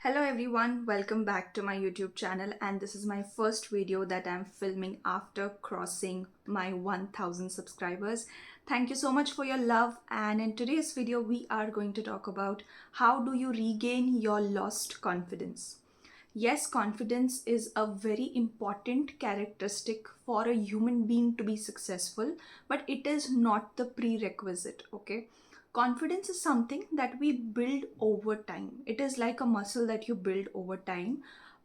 Hello everyone, welcome back to my YouTube channel, and this is my first video that I'm filming after crossing my 1000 subscribers. Thank you so much for your love, and in today's video we are going to talk about how do you regain your lost confidence. Yes, confidence is a very important characteristic for a human being to be successful, but it is not the prerequisite, okay? Confidence is something that we build over time. It is like a muscle that you build over time.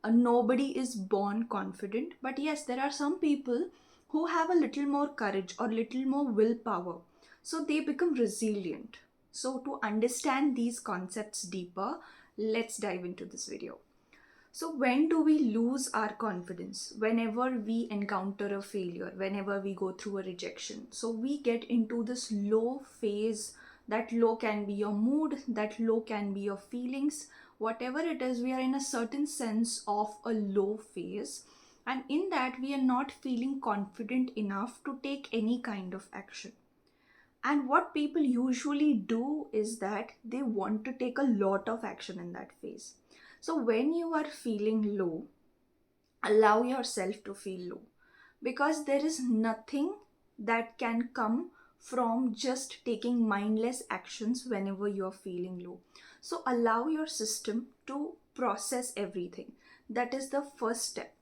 Nobody is born confident, but yes, there are some people who have a little more courage or little more willpower. So they become resilient. So to understand these concepts deeper, let's dive into this video. So, when do we lose our confidence? Whenever we encounter a failure, whenever we go through a rejection. So, we get into this low phase. That low can be your mood, that low can be your feelings, whatever it is, we are in a certain sense of a low phase. And in that, we are not feeling confident enough to take any kind of action. And what people usually do is that they want to take a lot of action in that phase. So when you are feeling low, allow yourself to feel low, because there is nothing that can come from just taking mindless actions whenever you are feeling low. So allow your system to process everything. That is the first step.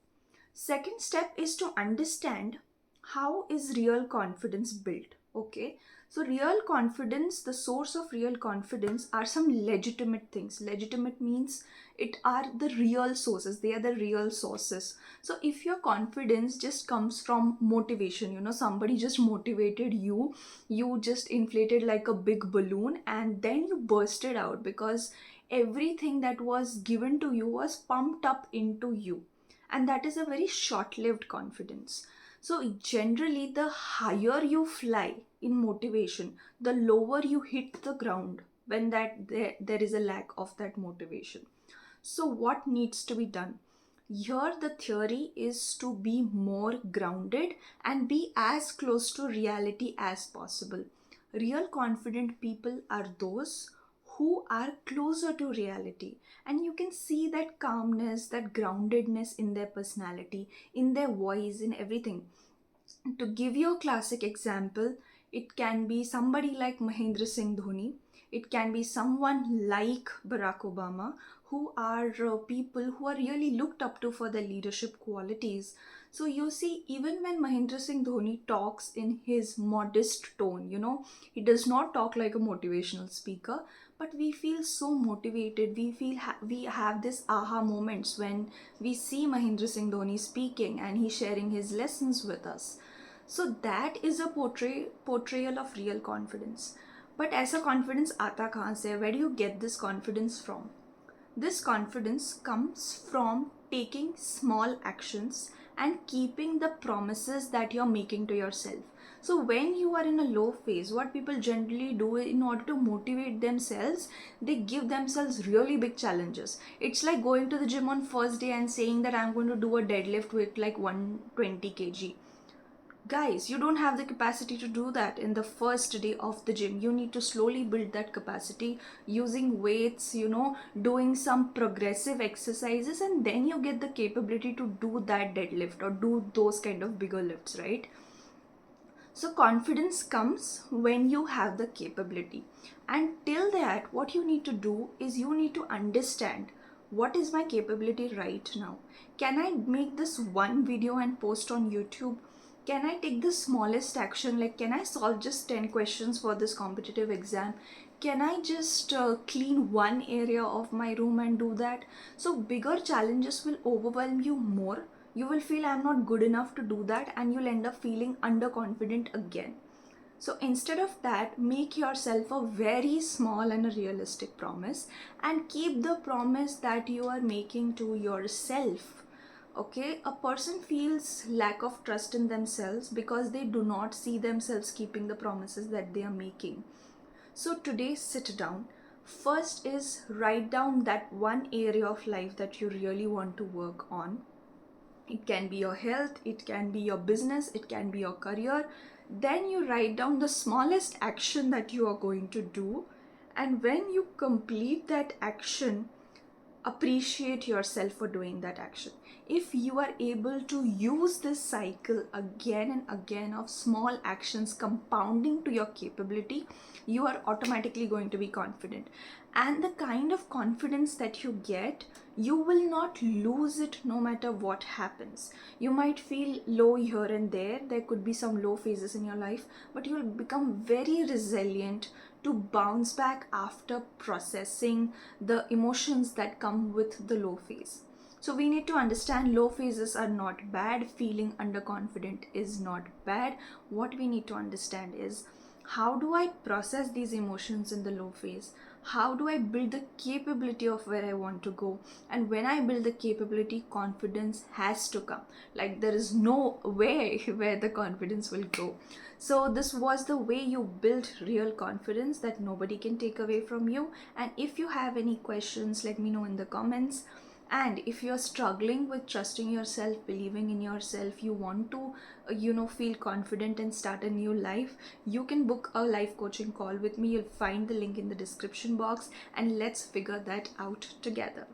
Second step is to understand how is real confidence built. Okay, so real confidence, the source of real confidence are some legitimate things. Legitimate means it are the real sources, they are the real sources. So if your confidence just comes from motivation, somebody just motivated you, you just inflated like a big balloon and then you bursted out because everything that was given to you was pumped up into you, and that is a very short-lived confidence. So generally, the higher you fly in motivation, the lower you hit the ground when there is a lack of that motivation. So what needs to be done? Here the theory is to be more grounded and be as close to reality as possible. Real confident people are those who are closer to reality, and you can see that calmness, that groundedness in their personality, in their voice, in everything. To give you a classic example, it can be somebody like Mahendra Singh Dhoni, it can be someone like Barack Obama, who are people who are really looked up to for their leadership qualities. So you see, even when Mahendra Singh Dhoni talks in his modest tone, he does not talk like a motivational speaker, but we feel so motivated. We feel we have this aha moments when we see Mahendra Singh Dhoni speaking and he's sharing his lessons with us. So that is a portrayal of real confidence. But ऐसा confidence आता कहाँ से? Where do you get this confidence from? This confidence comes from taking small actions and keeping the promises that you're making to yourself. So when you are in a low phase, what people generally do in order to motivate themselves, they give themselves really big challenges. It's like going to the gym on first day and saying that I'm going to do a deadlift with like 120 kg. Guys, you don't have the capacity to do that in the first day of the gym. You need to slowly build that capacity using weights, doing some progressive exercises, and then you get the capability to do that deadlift or do those kind of bigger lifts, right? So confidence comes when you have the capability. And till that, what you need to do is you need to understand, what is my capability right now? Can I make this one video and post on YouTube? Can I take the smallest action? Like, can I solve just 10 questions for this competitive exam? Can I just clean one area of my room and do that? So bigger challenges will overwhelm you more. You will feel I'm not good enough to do that, and you'll end up feeling underconfident again. So instead of that, make yourself a very small and a realistic promise, and keep the promise that you are making to yourself. Okay, a person feels lack of trust in themselves because they do not see themselves keeping the promises that they are making. So today, sit down. First is write down that one area of life that you really want to work on. It can be your health, it can be your business, it can be your career. Then you write down the smallest action that you are going to do, and when you complete that action, appreciate yourself for doing that action. If you are able to use this cycle again and again of small actions compounding to your capability, you are automatically going to be confident. And the kind of confidence that you get, you will not lose it no matter what happens. You might feel low here and there could be some low phases in your life, but you'll become very resilient to bounce back after processing the emotions that come with the low phase. So we need to understand low phases are not bad, feeling underconfident is not bad. What we need to understand is, how do I process these emotions in the low phase? How do I build the capability of where I want to go? And when I build the capability, confidence has to come. Like, there is no way where the confidence will go. So this was the way you build real confidence that nobody can take away from you. And if you have any questions, let me know in the comments. And if you're struggling with trusting yourself, believing in yourself, you want to feel confident and start a new life, you can book a life coaching call with me. You'll find the link in the description box, and let's figure that out together.